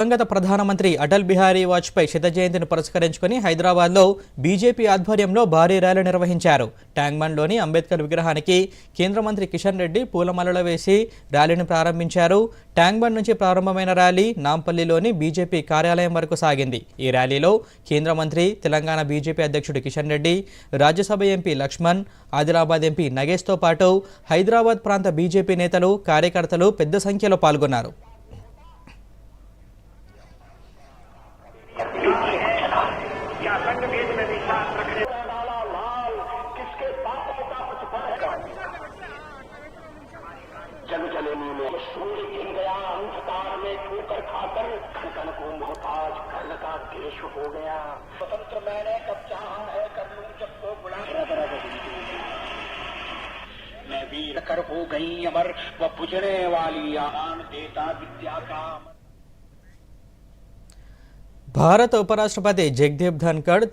దివంగత ప్రధానమంత్రి అటల్ బిహారీ వాజ్పేయి శత జయంతిని పురస్కరించుకుని హైదరాబాద్లో బీజేపీ ఆధ్వర్యంలో భారీ ర్యాలీ నిర్వహించారు. ట్యాంక్బండ్లోని అంబేద్కర్ విగ్రహానికి కేంద్ర మంత్రి కిషన్ రెడ్డి పూలమాలలు వేసి ర్యాలీని ప్రారంభించారు. ట్యాంక్బండ్ నుంచి ప్రారంభమైన ర్యాలీ నాంపల్లిలోని బీజేపీ కార్యాలయం వరకు సాగింది. ఈ ర్యాలీలో కేంద్ర మంత్రి, తెలంగాణ బీజేపీ అధ్యక్షుడు కిషన్ రెడ్డి, రాజ్యసభ ఎంపీ లక్ష్మణ్, ఆదిలాబాద్ ఎంపీ నగేష్తో పాటు హైదరాబాద్ ప్రాంత బీజేపీ నేతలు, కార్యకర్తలు పెద్ద సంఖ్యలో పాల్గొన్నారు. जग जलेनी में सूर्य गिर गया, अंधकार में ठोकर खाकर कण को मोहताज कर्ण का देश हो गया। स्वतंत्र मैंने कब चाहा है कर लूं जब को बुला। मैं वीर कर हो गई अमर, वह बुझने वाली आन देता विद्या का। భారత ఉపరాష్ట్రపతి జగదీప్ ధన్కడ్